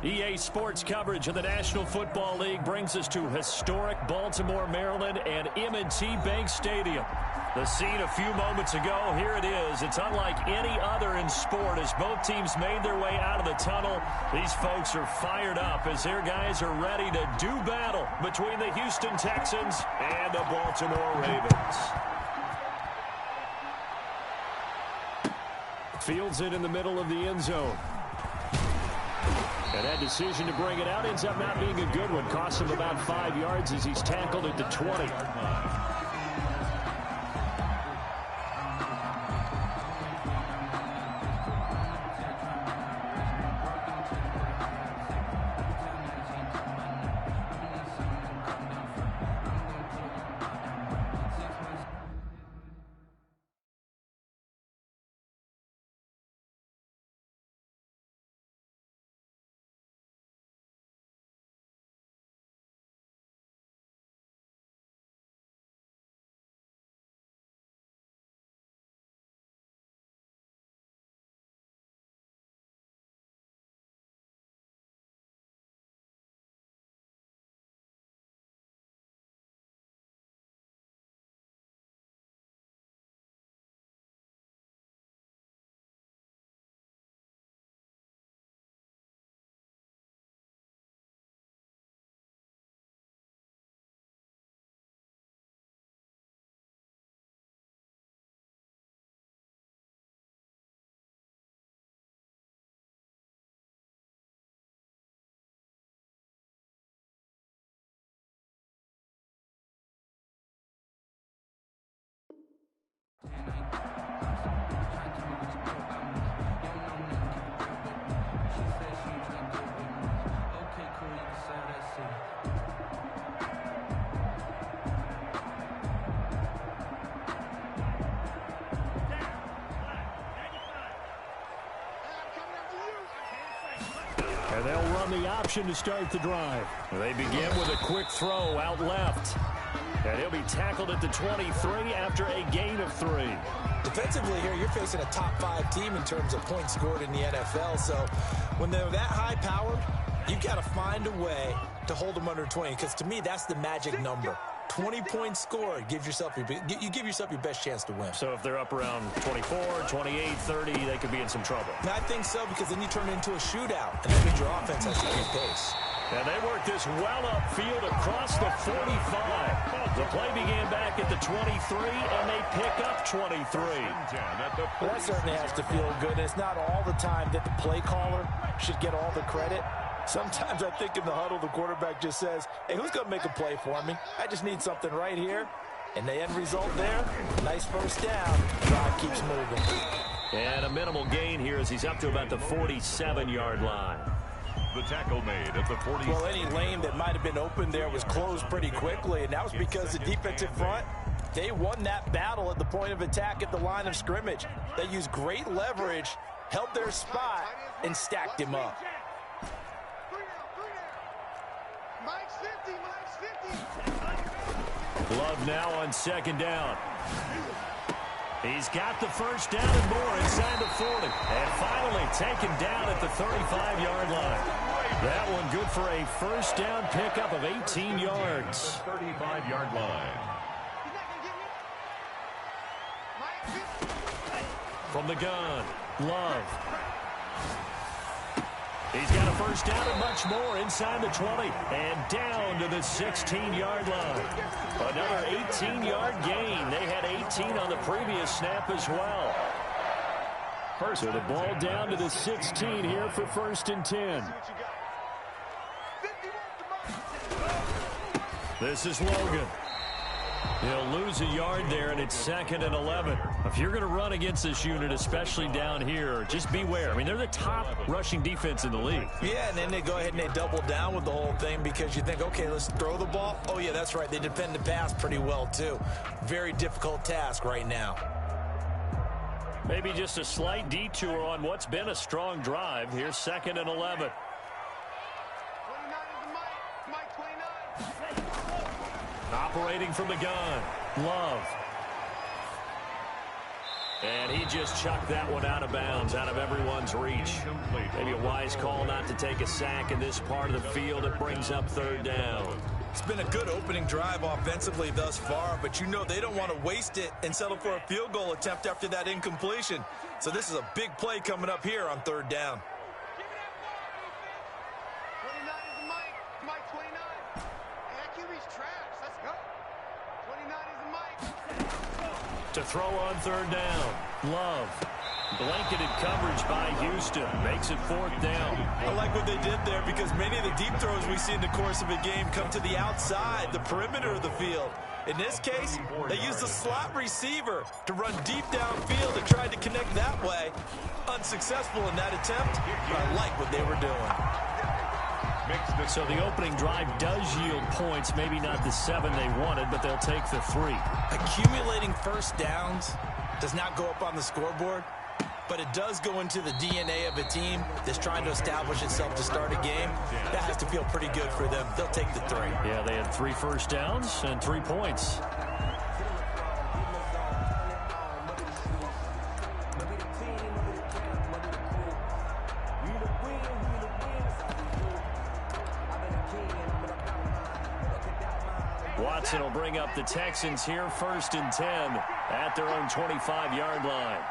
EA Sports coverage of the National Football League brings us to historic Baltimore, Maryland, and M&T Bank Stadium. The scene a few moments ago, here it is. It's unlike any other in sport as both teams made their way out of the tunnel. These folks are fired up as their guys are ready to do battle between the Houston Texans and the Baltimore Ravens. Fields it in the middle of the end zone. And that decision to bring it out ends up not being a good one. Costs him about 5 yards as he's tackled at the 20. And they'll run the option to start the drive. They begin with a quick throw out left. And he'll be tackled at the 23 after a gain of 3. Defensively here, you're facing a top-5 team in terms of points scored in the NFL. So when they're that high-powered, you've got to find a way to hold them under 20. Because to me, that's the magic number. 20 points scored, you give yourself your best chance to win. So if they're up around 24, 28, 30, they could be in some trouble. And I think so, because then you turn it into a shootout, and that means your offense has to keep pace. And they work this well upfield across the 45. The play began back at the 23, and they pick up 23. Well, that certainly has to feel good. It's not all the time that the play caller should get all the credit. Sometimes I think in the huddle, the quarterback just says, hey, who's going to make a play for me? I just need something right here. And the end result there, nice first down. Drive keeps moving. And a minimal gain here as he's up to about the 47-yard line. The tackle made at the 40. Well, any lane that might have been open there was closed pretty quickly, and that was because the defensive front, they won that battle at the point of attack at the line of scrimmage. They used great leverage, held their spot, and stacked him up. Love now on second down. He's got the first down and more inside the 40. And finally taken down at the 35-yard line. That one good for a first down pickup of 18 yards. 35-yard line. From the gun, Love. He's got a first down and much more inside the 20 and down to the 16-yard line. Another 18-yard gain. They had 18 on the previous snap as well. So the ball down to the 16 here for 1st and 10. This is Logan. He'll lose a yard there, and it's 2nd and 11. If you're going to run against this unit, especially down here, just beware. I mean, they're the top rushing defense in the league. Yeah, and then they go ahead and they double down with the whole thing because you think, okay, let's throw the ball. Oh, yeah, that's right. They defend the pass pretty well, too. Very difficult task right now. Maybe just a slight detour on what's been a strong drive. Here's 2nd and 11. Operating from the gun, Love. And he just chucked that one out of bounds, out of everyone's reach. Maybe a wise call not to take a sack in this part of the field. It brings up third down. It's been a good opening drive offensively thus far, but you know they don't want to waste it and settle for a field goal attempt after that incompletion. So this is a big play coming up here on third down. 29 is the Mike. Mike 29. Hey, that QB's trash. Let's go. 29 is the Mike. To throw on third down. Love. Blanketed coverage by Houston. Makes it fourth down. I like what they did there because many of the deep throws we see in the course of a game come to the outside, the perimeter of the field. In this case, they used a slot receiver to run deep downfield and tried to connect that way. Unsuccessful in that attempt, but I like what they were doing. So the opening drive does yield points, maybe not the 7 they wanted, but they'll take the 3. Accumulating first downs does not go up on the scoreboard, but it does go into the DNA of a team that's trying to establish itself to start a game. That has to feel pretty good for them. They'll take the 3. Yeah, they had 3 first downs and 3 points. Watson will bring up the Texans here, 1st and 10 at their own 25-yard line.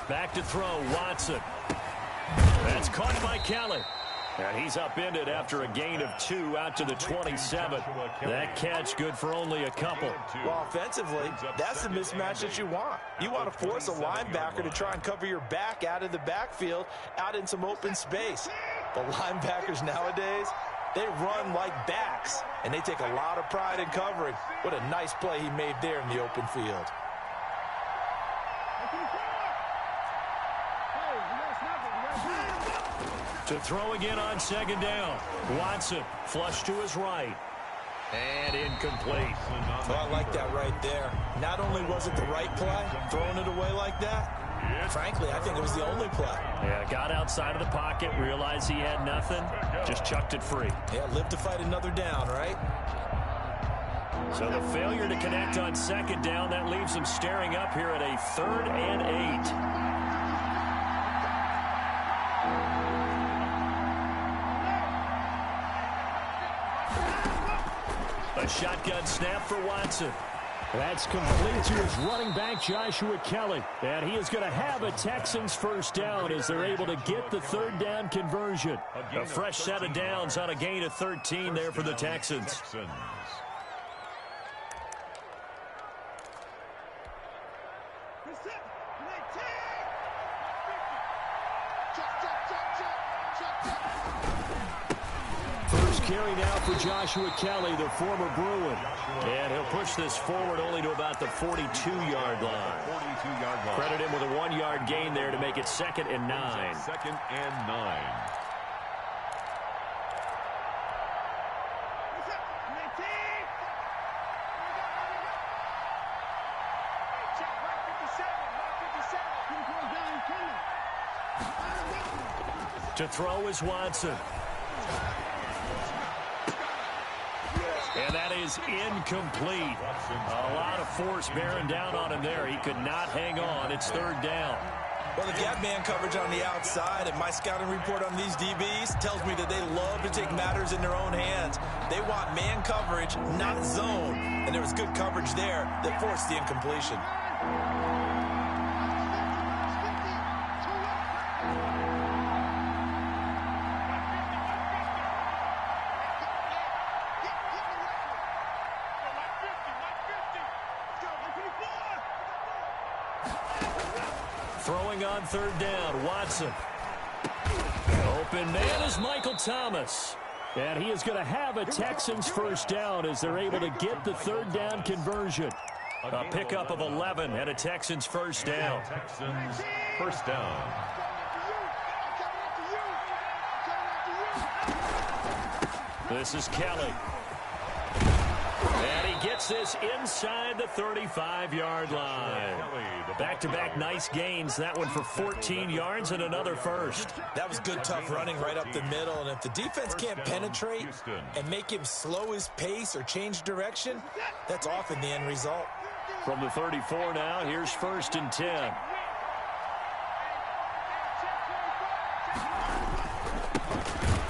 Back to throw, Watson. That's caught by Kelly. And he's upended after a gain of 2 out to the 27. That catch good for only a couple. Well, offensively, that's the mismatch that you want. You want to force a linebacker to try and cover your back out of the backfield, out in some open space. But linebackers nowadays, they run like backs, and they take a lot of pride in covering. What a nice play he made there in the open field. To throw again on 2nd down. Watson flush to his right. And incomplete. Well, I like that right there. Not only was it the right play, throwing it away like that, frankly, I think it was the only play. Yeah, got outside of the pocket, realized he had nothing, just chucked it free. Yeah, live to fight another down, right? So the failure to connect on 2nd down, that leaves him staring up here at a 3rd and 8. A shotgun snap for Watson. That's complete to his running back, Joshua Kelly. And he is going to have a Texans 1st down as they're able to get the 3rd down conversion. A fresh set of downs on a gain of 13 there for the Texans. Carry now for Joshua Kelly, the former Bruin. And he'll push this forward only to about the 42-yard line. Credit him with a 1-yard gain there to make it 2nd and 9. 2nd and 9. To throw is Watson. And that is incomplete. A lot of force bearing down on him there. He could not hang on. It's 3rd down. Well, the gap man coverage on the outside, and my scouting report on these DBs tells me that they love to take matters in their own hands. They want man coverage, not zone. And there was good coverage there that forced the incompletion. Throwing on 3rd down, Watson. Open man is Michael Thomas. And he is going to have a Texans 1st down as they're able to get the 3rd down conversion. A pickup of 11 and a Texans 1st down. Texans 1st down. This is Kelly. And he gets this inside the 35-yard line. Back-to-back nice gains. That one for 14 yards and another first. That was good, tough running right up the middle. And if the defense can't penetrate and make him slow his pace or change direction, that's often the end result. From the 34 now, here's 1st and 10.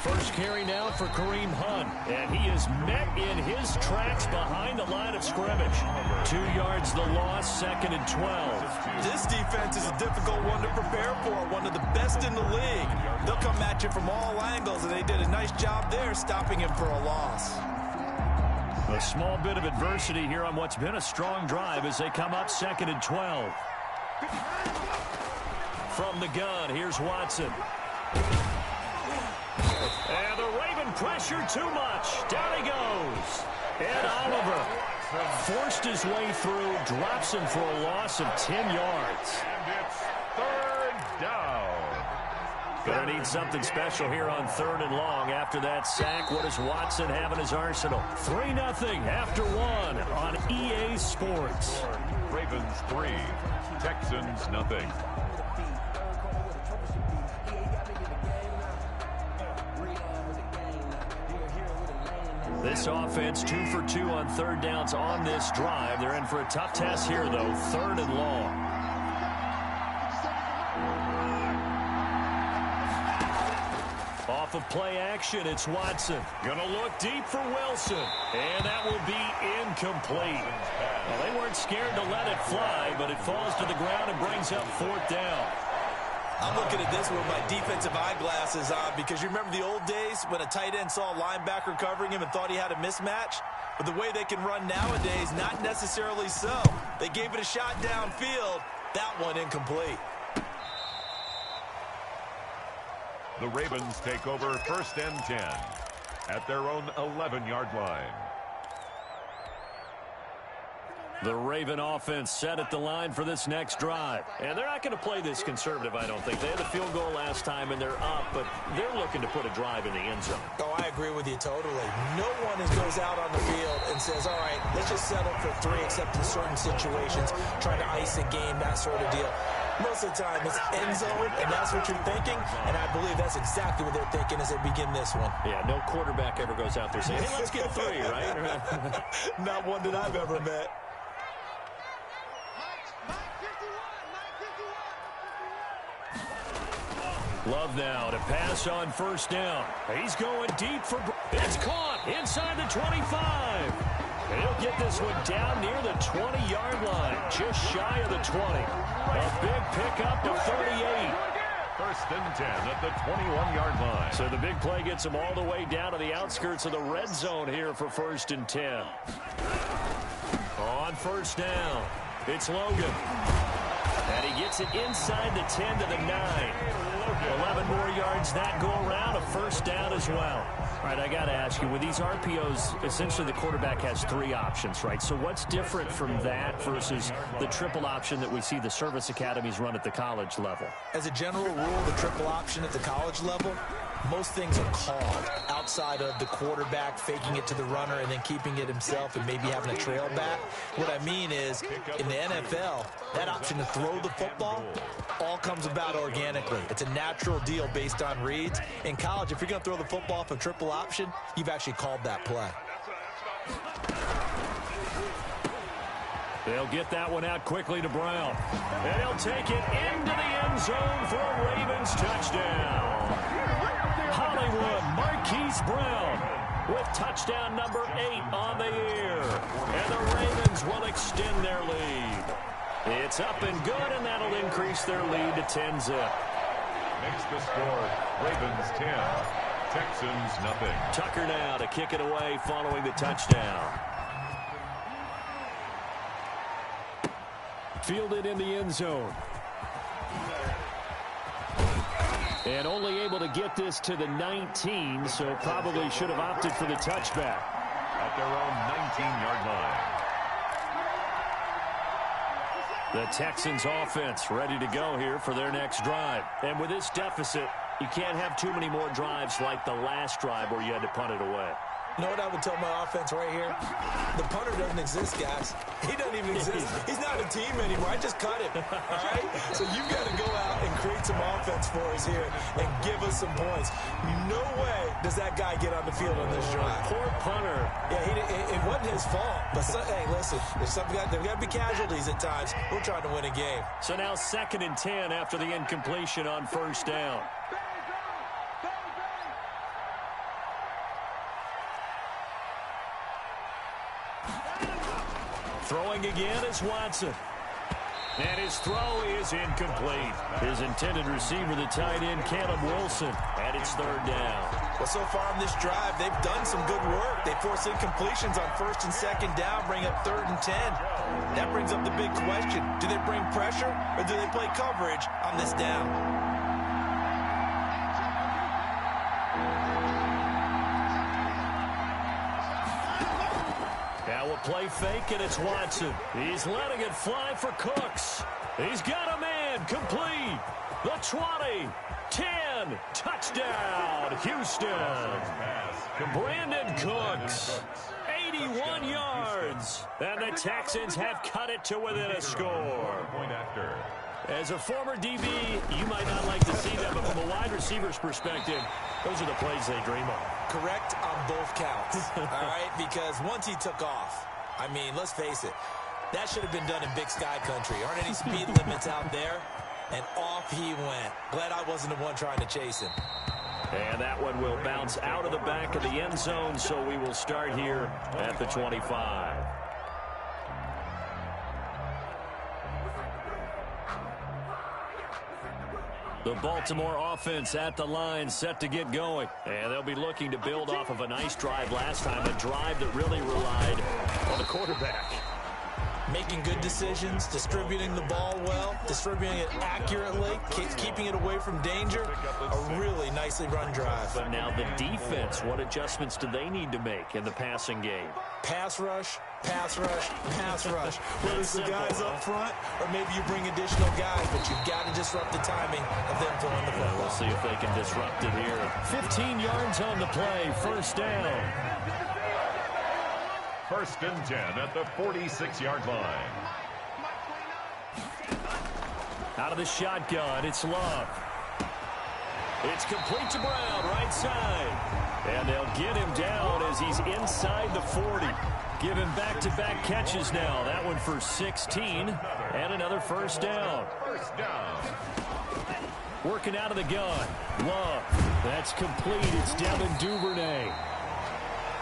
First carry now for Kareem Hunt, and he is met in his tracks behind the line of scrimmage. 2 yards the loss, 2nd and 12. This defense is a difficult one to prepare for, one of the best in the league. They'll come at you from all angles, and they did a nice job there stopping him for a loss. A small bit of adversity here on what's been a strong drive as they come up 2nd and 12. From the gun, here's Watson. And the Raven pressure too much. Down he goes. And Oliver forced his way through, drops him for a loss of 10 yards. And it's 3rd down. Gonna need something special here on 3rd and long. After that sack, what does Watson have in his arsenal? 3-0 after 1 on EA Sports. Ravens 3, Texans nothing. This offense 2 for 2 on 3rd downs on this drive. They're in for a tough test here, though. 3rd and long. Off of play action, it's Watson. Gonna look deep for Wilson. And that will be incomplete. Well, they weren't scared to let it fly, but it falls to the ground and brings up 4th down. I'm looking at this with my defensive eyeglasses on because you remember the old days when a tight end saw a linebacker covering him and thought he had a mismatch? But the way they can run nowadays, not necessarily so. They gave it a shot downfield. That one incomplete. The Ravens take over 1st and 10 at their own 11-yard line. The Raven offense set at the line for this next drive. And they're not going to play this conservative, I don't think. They had a field goal last time, and they're up, but they're looking to put a drive in the end zone. Oh, I agree with you totally. No one goes out on the field and says, all right, let's just settle for 3, except in certain situations, trying to ice a game, that sort of deal. Most of the time, it's end zone, and that's what you're thinking, and I believe that's exactly what they're thinking as they begin this one. Yeah, no quarterback ever goes out there saying, hey, let's get 3, right? Not one that I've ever met. Love now to pass on 1st down. He's going deep for... It's caught inside the 25. And he'll get this one down near the 20-yard line, just shy of the 20. A big pickup to 38. 1st and 10 at the 21-yard line. So the big play gets him all the way down to the outskirts of the red zone here for 1st and 10. On 1st down, it's Logan. And he gets it inside the 10 to the 9. 11 more yards that go around, a 1st down as well. All right, I got to ask you, with these RPOs, essentially the quarterback has 3 options, right? So what's different from that versus the triple option that we see the service academies run at the college level? As a general rule, the triple option at the college level, most things are called outside of the quarterback faking it to the runner and then keeping it himself and maybe having a trail back. What I mean is, in the NFL, that option to throw the football all comes about organically. It's a natural deal based on reads. In college, if you're going to throw the football off a triple option, you've actually called that play. They'll get that one out quickly to Brown. And he'll take it into the end zone for a Ravens touchdown. Hollywood Marquise Brown with touchdown number 8 on the year. And the Ravens will extend their lead. It's up and good, and that'll increase their lead to 10-zip. Makes the score Ravens 10, Texans nothing. Tucker now to kick it away following the touchdown. Fielded in the end zone. And only able to get this to the 19, so probably should have opted for the touchback. At their own 19-yard line. The Texans offense ready to go here for their next drive. And with this deficit, you can't have too many more drives like the last drive where you had to punt it away. You know what I would tell my offense right here? The punter doesn't exist, guys. He doesn't even exist. He's not a team anymore. I just cut him, all right? So you've got to go out and create some offense for us here and give us some points. No way does that guy get on the field on this drive. Poor punter. Yeah, it wasn't his fault. But, hey, listen, there's got to be casualties at times. We're trying to win a game. So now 2nd and 10 after the incompletion on 1st down. Throwing again is Watson. And his throw is incomplete. His intended receiver, the tight end, Caleb Wilson. And it's 3rd down. Well, so far on this drive, they've done some good work. They force incompletions on 1st and 2nd down, bring up 3rd and 10. That brings up the big question. Do they bring pressure or do they play coverage on this down? Now we'll play fake, and it's Watson. He's letting it fly for Cooks. He's got a man complete. The 20, 10, touchdown, Houston. Brandon Cooks, 81 yards. And the Texans have cut it to within a score. As a former DB, you might not like to see that, but from a wide receiver's perspective, those are the plays they dream of. Correct on both counts, all right? Because once he took off, I mean, let's face it, that should have been done in Big Sky country. Aren't any speed limits out there? And off he went. Glad I wasn't the one trying to chase him. And that one will bounce out of the back of the end zone, so we will start here at the 25. The Baltimore offense at the line, set to get going. And they'll be looking to build off of a nice drive last time, a drive that really relied on the quarterback. Making good decisions, distributing the ball well, distributing it accurately, keeping it away from danger. A really nicely run drive. But now the defense, what adjustments do they need to make in the passing game? Pass rush, pass rush, pass rush. Whether it's the guys up front or maybe you bring additional guys, but you've got to disrupt the timing of them throwing the football. We'll see if they can disrupt it here. 15 yards on the play, 1st down. 1st and 10 at the 46-yard line. Out of the shotgun, it's Love. It's complete to Brown, right side. And they'll get him down as he's inside the 40. Give him back-to-back catches now. That one for 16 and another 1st down. 1st down. Working out of the gun. Love. That's complete. It's Devin Duvernay.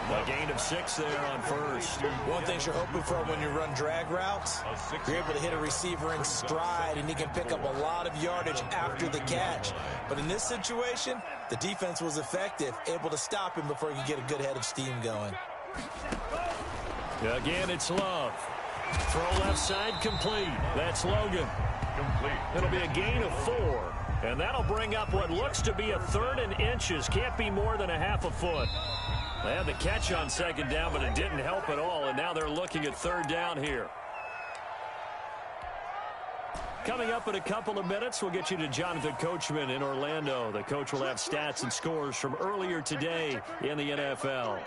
A gain of 6 there on 1st. One thing you're hoping for when you run drag routes, you're able to hit a receiver in stride, and he can pick up a lot of yardage after the catch. But in this situation, the defense was effective, able to stop him before he could get a good head of steam going. Again, it's Love. Throw left side, complete. That's Logan. Complete. It'll be a gain of 4. And that'll bring up what looks to be a 3rd and inches. Can't be more than a half a foot. They had the catch on 2nd down, but it didn't help at all, and now they're looking at 3rd down here. Coming up in a couple of minutes, we'll get you to Jonathan Coachman in Orlando. The coach will have stats and scores from earlier today in the NFL.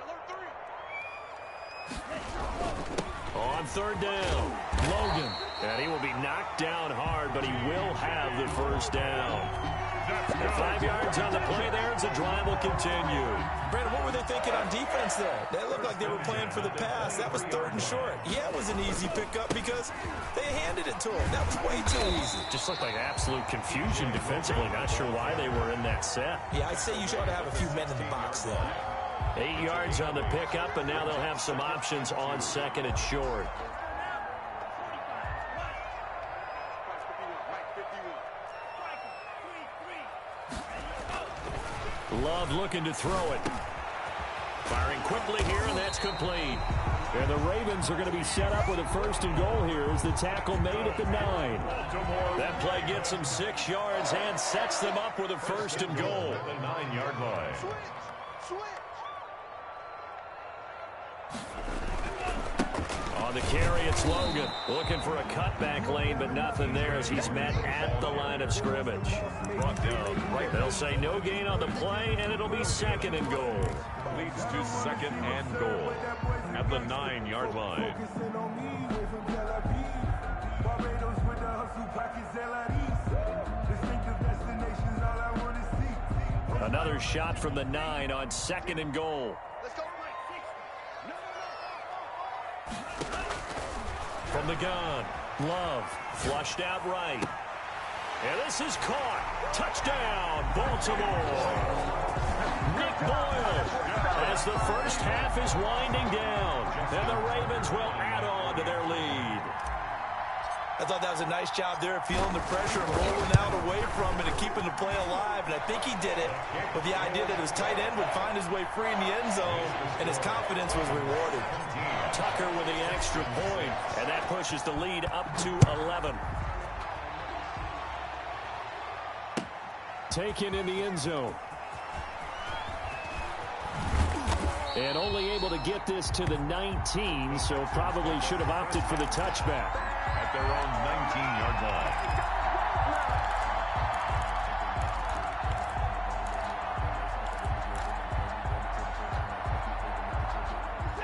On 3rd down, Logan. And he will be knocked down hard, but he will have the 1st down. 5 yards on the play there as the drive will continue. Brandon, what were they thinking on defense there? They looked like they were playing for the pass. That was 3rd and short. Yeah, it was an easy pickup because they handed it to him. That was way too easy. Just looked like absolute confusion defensively. Not sure why they were in that set. Yeah, I'd say you should have a few men in the box there. 8 yards on the pickup, and now they'll have some options on 2nd and short. Love looking to throw it. Firing quickly here, and that's complete. And the Ravens are going to be set up with a 1st and goal here as the tackle made at the 9. That play gets them 6 yards and sets them up with a 1st and goal. The 9-yard line. On the carry, it's Logan. Looking for a cutback lane, but nothing there as he's met at the line of scrimmage. Brought down right. They'll say no gain on the play, and it'll be 2nd and goal. Leads to second and goal at the 9-yard line. Another shot from the 9 on second and goal. Let's go. From the gun, Love flushed out right. And this is caught. Touchdown, Baltimore. Nick Boyle as the first half is winding down. And the Ravens will add on to their lead. I thought that was a nice job there, feeling the pressure and rolling out away from it and keeping the play alive. And I think he did it with the idea that his tight end would find his way free in the end zone, and his confidence was rewarded. Tucker with the extra point, and that pushes the lead up to 11. Taken in the end zone. And only able to get this to the 19, so probably should have opted for the touchback. At their own 19-yard line.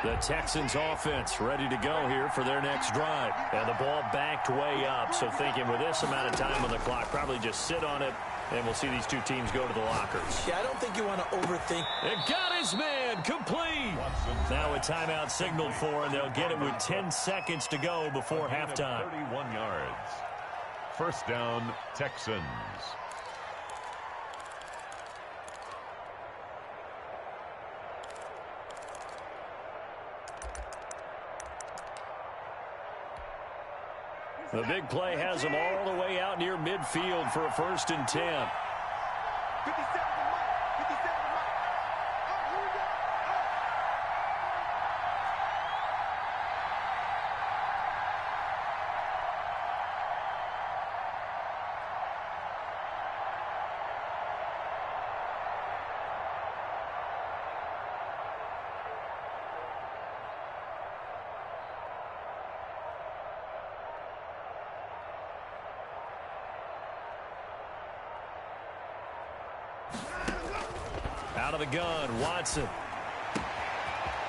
The Texans offense ready to go here for their next drive. And the ball backed way up, so thinking with this amount of time on the clock, probably just sit on it, and we'll see these two teams go to the lockers. Yeah, I don't think you want to overthink. It got his man complete. Now a timeout signaled for, and they'll get it with 10 seconds to go before halftime. 31 yards. First down, Texans. The big play has them all the way out near midfield for a 1st and 10. 57 to Mike. 57 to Mike. Oh, here we go. Out of the gun, Watson.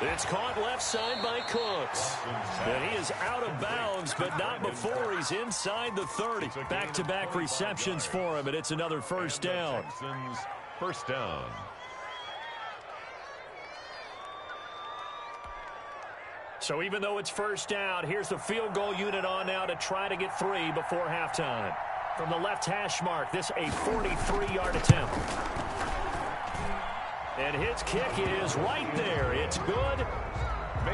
It's caught left side by Cooks. And he is out of bounds, but not before he's inside the 30. Back-to-back receptions for him, and it's another first down. Texans, first down. So even though it's first down, here's the field goal unit on now to try to get 3 before halftime. From the left hash mark, this a 43-yard attempt. And his kick is right there. It's good.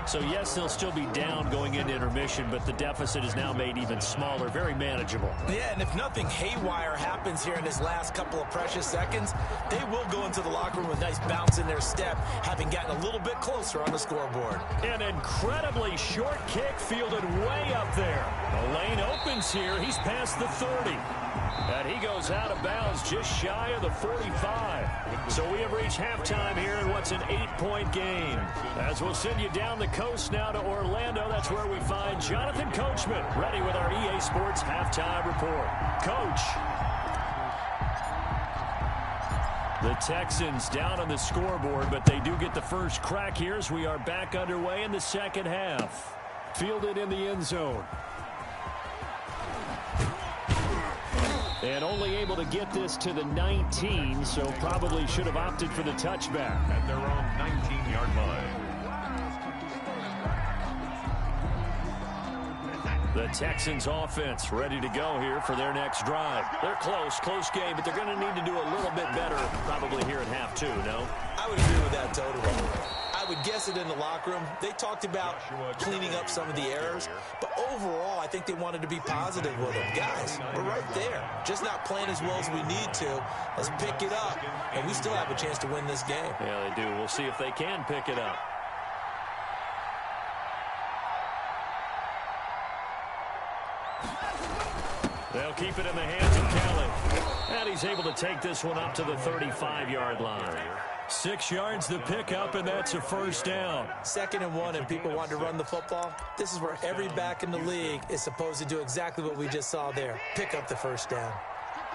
So, yes, they'll still be down going into intermission, but the deficit is now made even smaller, very manageable. Yeah, and if nothing haywire happens here in his last couple of precious seconds, they will go into the locker room with a nice bounce in their step, having gotten a little bit closer on the scoreboard. An incredibly short kick fielded way up there. The lane opens here. He's past the 30. And he goes out of bounds just shy of the 45. So we have reached halftime here in what's an 8-point game. As we'll send you down the coast now to Orlando, that's where we find Jonathan Coachman, ready with our EA Sports halftime report. Coach. The Texans down on the scoreboard, but they do get the first crack here as we are back underway in the second half. Fielded in the end zone. And only able to get this to the 19, so probably should have opted for the touchback. At their own 19-yard line. The Texans offense ready to go here for their next drive. They're close game, but they're going to need to do a little bit better probably here in half 2, no? I would agree with that totally. I would guess it in the locker room. They talked about cleaning up some of the errors, but overall, I think they wanted to be positive with them. Guys, we're right there. Just not playing as well as we need to. Let's pick it up, and we still have a chance to win this game. Yeah, they do. We'll see if they can pick it up. They'll keep it in the hands of Kelly. And he's able to take this one up to the 35-yard line. 6 yards the pickup, and that's a first down. 2nd and 1, and people want to run the football. This is where every back in the league is supposed to do exactly what we just saw there. Pick up the first down.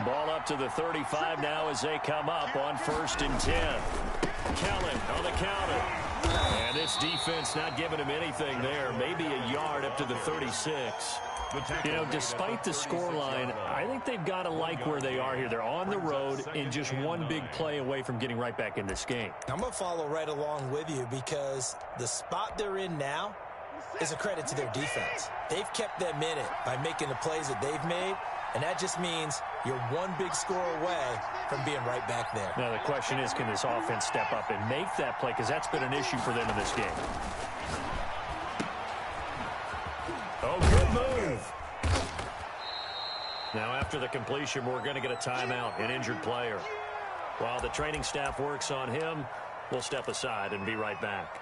Ball up to the 35 now as they come up on 1st and 10. Kellen on the counter. This defense not giving him anything there. Maybe a yard up to the 36. You know, despite the scoreline, I think they've got to like where they are here. They're on the road and just one big play away from getting right back in this game. I'm going to follow right along with you because the spot they're in now is a credit to their defense. They've kept them in it by making the plays that they've made, and that just means you're one big score away from being right back there. Now the question is, can this offense step up and make that play? Because that's been an issue for them in this game. Oh, good move. Now after the completion, we're going to get a timeout, an injured player. While the training staff works on him, we'll step aside and be right back.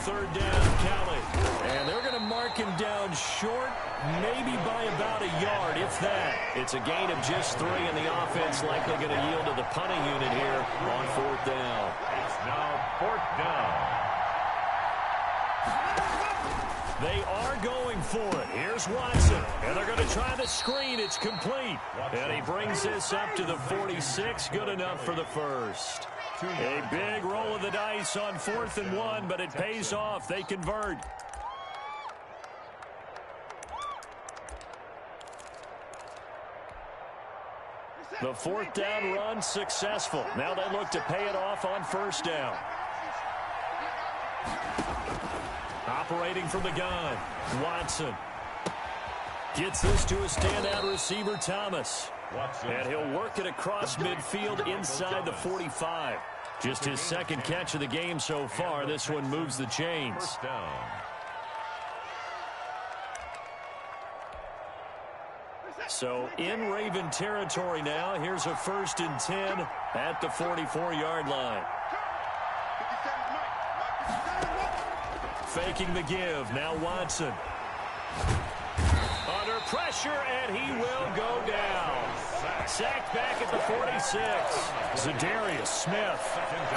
Third down, Kelly. And they're going to mark him down short, maybe by about a yard, if that. It's a gain of just 3, and the offense likely going to yield to the punting unit here on 4th down. It's now 4th down. They are going for it. Here's Watson. And they're going to try the screen. It's complete. And he brings this up to the 46. Good enough for the first. A big roll of the dice on 4th and 1, but it pays off. They convert. The 4th down run successful. Now they look to pay it off on 1st down. Operating from the gun, Watson gets this to a standout receiver, Thomas. And he'll work it across midfield inside the 45. Just his second catch of the game so far. This one moves the chains. First down. So in Raven territory now. Here's a 1st and 10 at the 44-yard line. Faking the give. Now Watson. Under pressure, and he will go down. Sacked back at the 46. Zadarius Smith.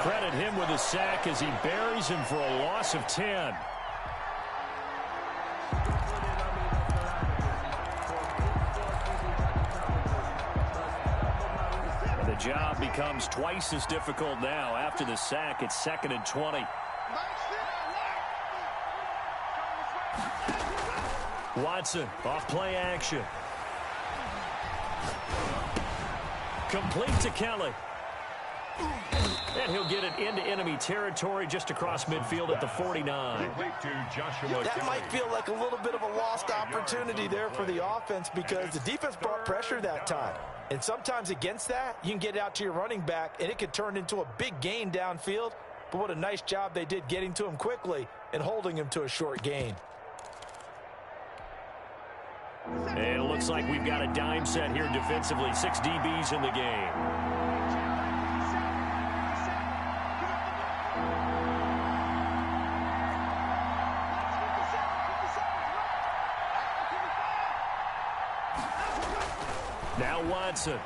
Credit him with a sack as he buries him for a loss of 10. And the job becomes twice as difficult now. After the sack, it's 2nd and 20. Watson off play action. Complete to Kelly. And he'll get it into enemy territory just across midfield at the 49. That might feel like a little bit of a lost opportunity there for the offense because the defense brought pressure that time. And sometimes against that, you can get out to your running back, and it could turn into a big gain downfield. But what a nice job they did getting to him quickly and holding him to a short gain. And it looks like we've got a dime set here defensively. 6 DBs in the game. Now Watson.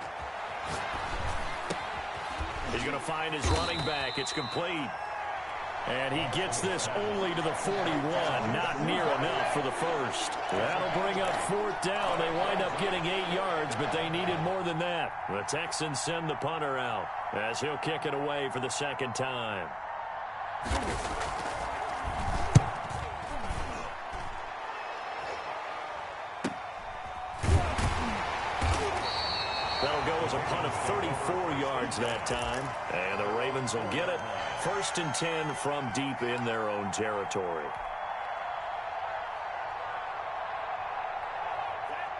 He's going to find his running back. It's complete. And he gets this only to the 41. Not near enough for the first. That'll bring up 4th down. They wind up getting 8 yards, but they needed more than that. The Texans send the punter out as he'll kick it away for the 2nd time. That'll go as a punt of 34 yards that time. And the Ravens will get it. 1st and 10 from deep in their own territory.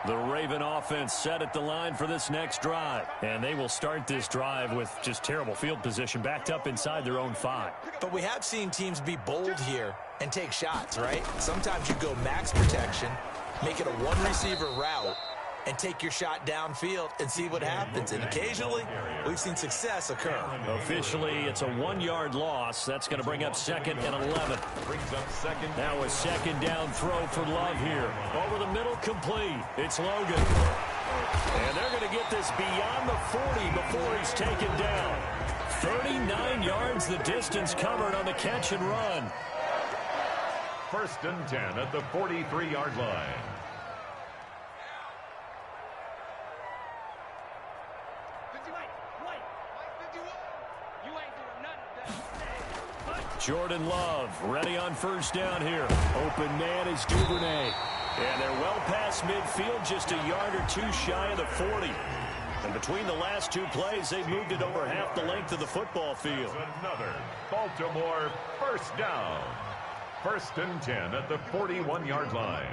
The Raven offense set at the line for this next drive. And they will start this drive with just terrible field position backed up inside their own 5. But we have seen teams be bold here and take shots, right? Sometimes you go max protection, make it a one-receiver route, and take your shot downfield and see what happens. And occasionally, we've seen success occur. Officially, it's a 1-yard loss. That's going to bring up 2nd and 11. Now a 2nd down throw for Love here. Over the middle, complete. It's Logan. And they're going to get this beyond the 40 before he's taken down. 39 yards the distance covered on the catch and run. 1st and 10 at the 43-yard line. Jordan Love ready on 1st down here. Open man is Duvernay. And they're well past midfield, just a yard or two shy of the 40. And between the last two plays, they've moved it over half the length of the football field. Another Baltimore 1st down. 1st and 10 at the 41-yard line.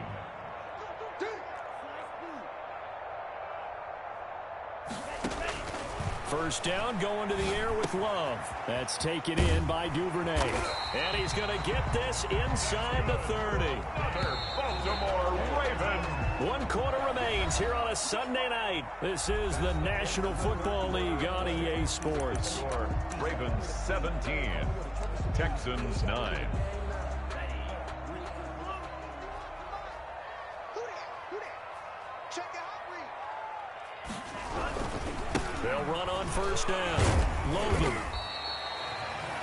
First down, going to the air with Love. That's taken in by Duvernay. And he's going to get this inside the 30. Another Baltimore Raven. 1 quarter remains here on a Sunday night. This is the National Football League on EA Sports. Ravens 17, Texans 9. They'll run on 1st down. Logan.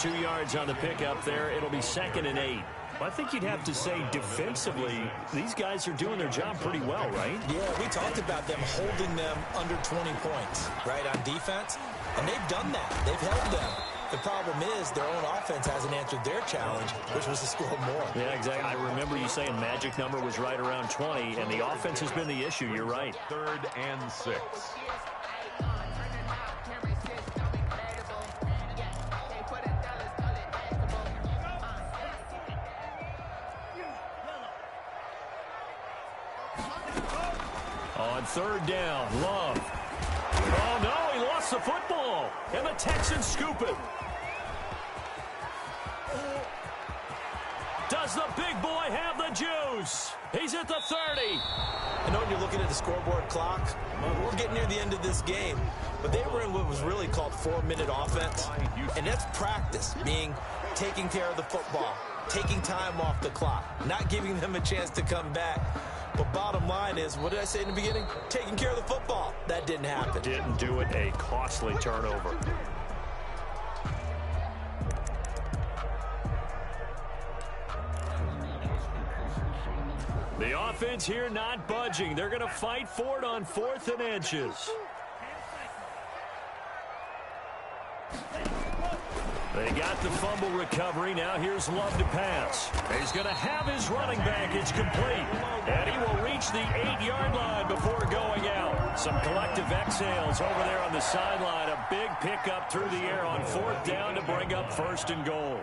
2 yards on the pickup there. It'll be 2nd and 8. I think you'd have to say defensively, these guys are doing their job pretty well, right? Yeah, we talked about them holding them under 20 points, right, on defense. And they've done that. They've held them. The problem is their own offense hasn't answered their challenge, which was to score more. Yeah, exactly. I remember you saying magic number was right around 20, and the offense has been the issue. You're right. 3rd and 6. On 3rd down, Love. Oh, no, he lost the football. And the Texans scoop it. Does the big boy have the juice? He's at the 30. I know when you're looking at the scoreboard clock, we're getting near the end of this game, but they were in what was really called 4-minute offense, and that's practice, meaning taking care of the football, taking time off the clock, not giving them a chance to come back. But bottom line is, what did I say in the beginning? Taking care of the football. That didn't happen. Didn't do it. A costly turnover. The offense here not budging. They're going to fight for it on 4th and inches. They got the fumble recovery. Now here's Love to pass. He's going to have his running back. It's complete. And he will reach the 8-yard line before going out. Some collective exhales over there on the sideline. A big pickup through the air on 4th down to bring up 1st and goal.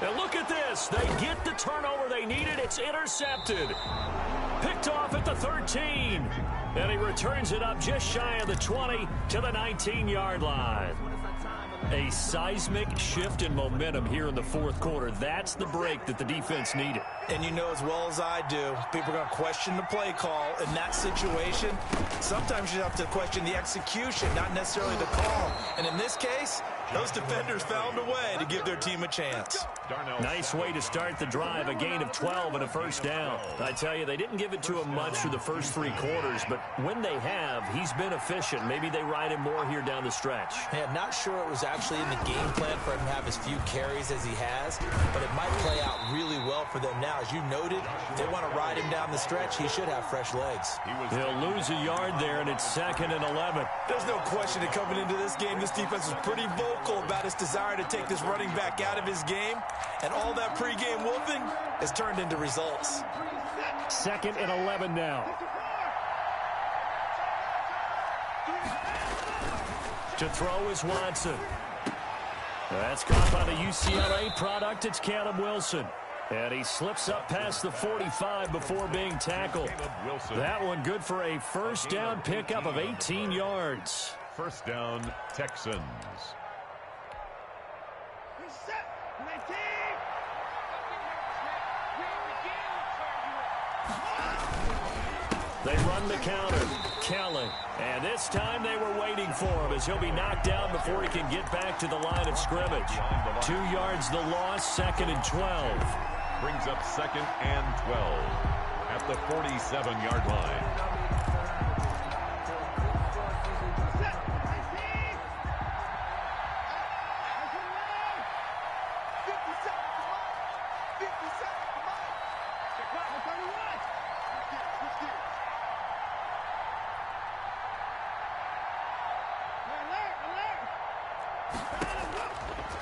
And look at this. They get the turnover they needed. It's intercepted. Picked off at the 13. And he returns it up just shy of the 20 to the 19-yard line. A seismic shift in momentum here in the 4th quarter. That's the break that the defense needed. And you know as well as I do, people are going to question the play call in that situation. Sometimes you have to question the execution, not necessarily the call. And in this case, those defenders found a way to give their team a chance. Nice way to start the drive, a gain of 12 and a 1st down. I tell you, they didn't give it to him much through the first 3 quarters, but when they have, he's been efficient. Maybe they ride him more here down the stretch. Yeah, not sure it was actually in the game plan for him to have as few carries as he has, but it might play out really well for them now. As you noted, if they want to ride him down the stretch, he should have fresh legs. He'll lose a yard there, and it's 2nd and 11. There's no question that coming into this game, this defense was pretty vocal about its desire to take this running back out of his game, and all that pregame wolfing has turned into results. 2nd and 11 now. To throw is Watson. That's caught by the UCLA product. It's Caleb Wilson. And he slips up past the 45 before being tackled. That one good for a 1st down pickup of 18 yards. 1st down, Texans. They run the counter. Kelly. And this time they were waiting for him as he'll be knocked down before he can get back to the line of scrimmage. 2 yards the loss, 2nd and 12. Brings up 2nd and 12 at the 47-yard line.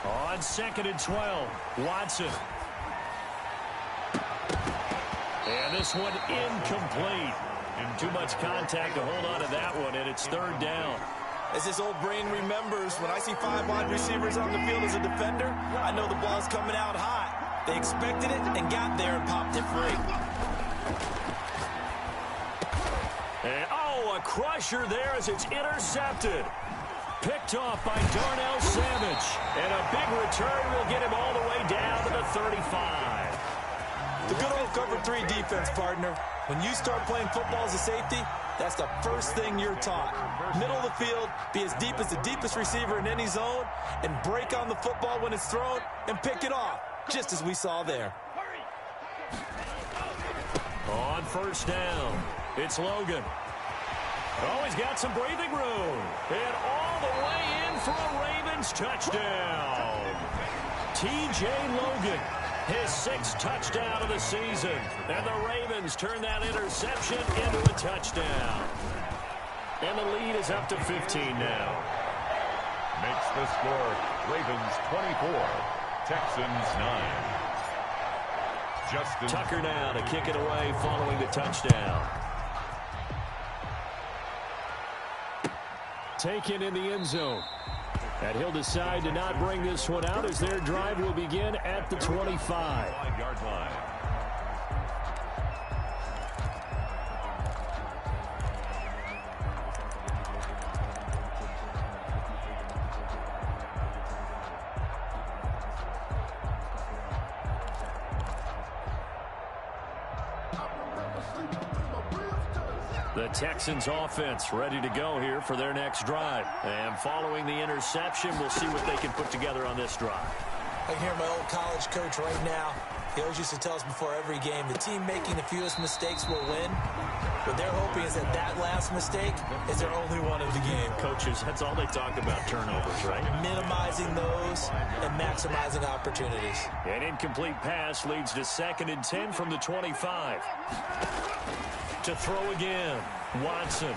On 2nd and 12, Watson. And this one incomplete. And too much contact to hold on to that one, and it's 3rd down. As his old brain remembers, when I see 5 wide receivers on the field as a defender, I know the ball's coming out hot. They expected it and got there and popped it free. And, a crusher there as it's intercepted. Picked off by Darnell Savage. And a big return will get him all the way down to the 35. The good old cover 3 defense, partner. When you start playing football as a safety, that's the first thing you're taught. Middle of the field, be as deep as the deepest receiver in any zone, and break on the football when it's thrown and pick it off, just as we saw there. On 1st down, it's Logan. Oh, he's got some breathing room. And all the way in for a Ravens touchdown. T.J. Logan, his 6th touchdown of the season. And the Ravens turn that interception into a touchdown. And the lead is up to 15 now. Makes the score Ravens 24, Texans 9. Justin Tucker now to kick it away following the touchdown. Taken in the end zone. And he'll decide to not bring this one out as their drive will begin at the 25. 5-yard line. The Texans offense ready to go here for their next drive. And following the interception, we'll see what they can put together on this drive. I can hear my old college coach right now. He always used to tell us before every game, the team making the fewest mistakes will win. What they're hoping is that last mistake is their only one of the game. Coaches, that's all they talk about, turnovers, right? Minimizing those and maximizing opportunities. An incomplete pass leads to 2nd and 10 from the 25. To throw again, Watson.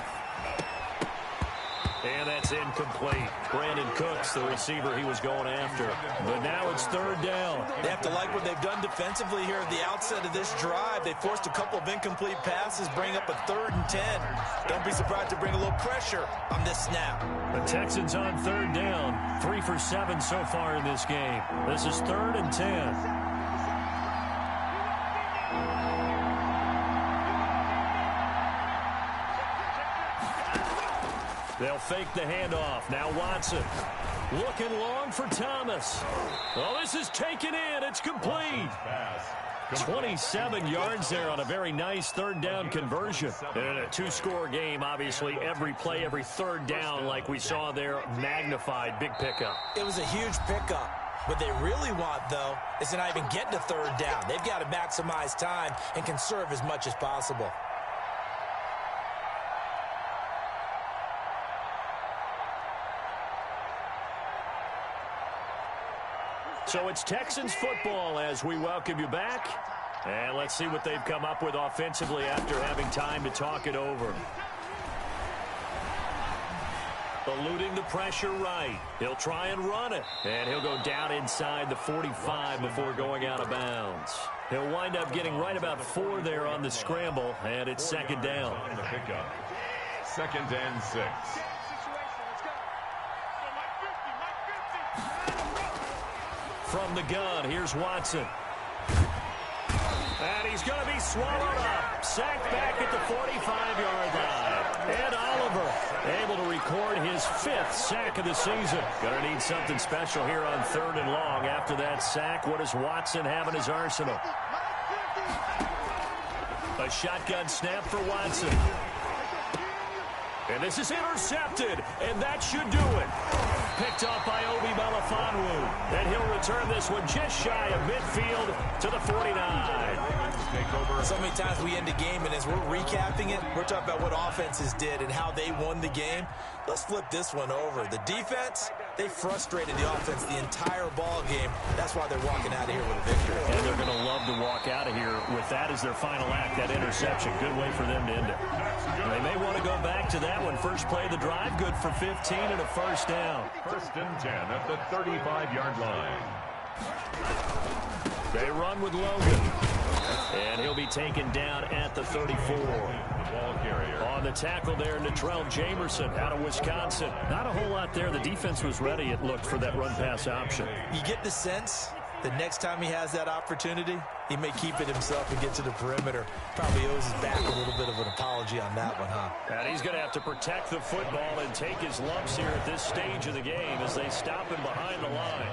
And that's incomplete. Brandon Cooks, the receiver he was going after. But now it's 3rd down. They have to like what they've done defensively here at the outset of this drive. They forced a couple of incomplete passes, bring up a 3rd and 10. Don't be surprised to bring a little pressure on this snap. The Texans on 3rd down. 3 for 7 so far in this game. This is 3rd and 10. They'll fake the handoff. Now Watson looking long for Thomas. Oh, this is taken in. It's complete. 27 yards there on a very nice 3rd down conversion. In a 2-score game, obviously, every play, every 3rd down, like we saw there, magnified. Big pickup. It was a huge pickup. What they really want, though, is to not even get to 3rd down. They've got to maximize time and conserve as much as possible. So it's Texans football as we welcome you back. And let's see what they've come up with offensively after having time to talk it over. Eluding the pressure right. He'll try and run it. And he'll go down inside the 45 before going out of bounds. He'll wind up getting right about 4 there on the scramble, and it's 2nd down. On the pickup. 2nd and 6. From the gun, here's Watson. And he's going to be swallowed up. Sacked back at the 45-yard line. And Oliver able to record his 5th sack of the season. Going to need something special here on 3rd and long. After that sack, what does Watson have in his arsenal? A shotgun snap for Watson. And this is intercepted, and that should do it. Picked off by Obi Melifonwu. And he'll return this one just shy of midfield to the 49. So many times we end a game, and as we're recapping it, we're talking about what offenses did and how they won the game. Let's flip this one over. The defense, They frustrated the offense the entire ball game. That's why they're walking out of here with a victory. And they're going to love to walk out of here with that as their final act, that interception. Good way for them to end it. And they may want to go back to that one. First play of the drive, good for 15 and a first down. First and 10 at the 35-yard line. They run with Logan. And he'll be taken down at the 34. Ball carrier. On the tackle there, Natrell Jamerson out of Wisconsin. Not a whole lot there. The defense was ready, it looked, for that run-pass option. You get the sense that next time he has that opportunity, he may keep it himself and get to the perimeter. Probably owes his back a little bit of an apology on that one, huh? And he's going to have to protect the football and take his lumps here at this stage of the game as they stop him behind the line.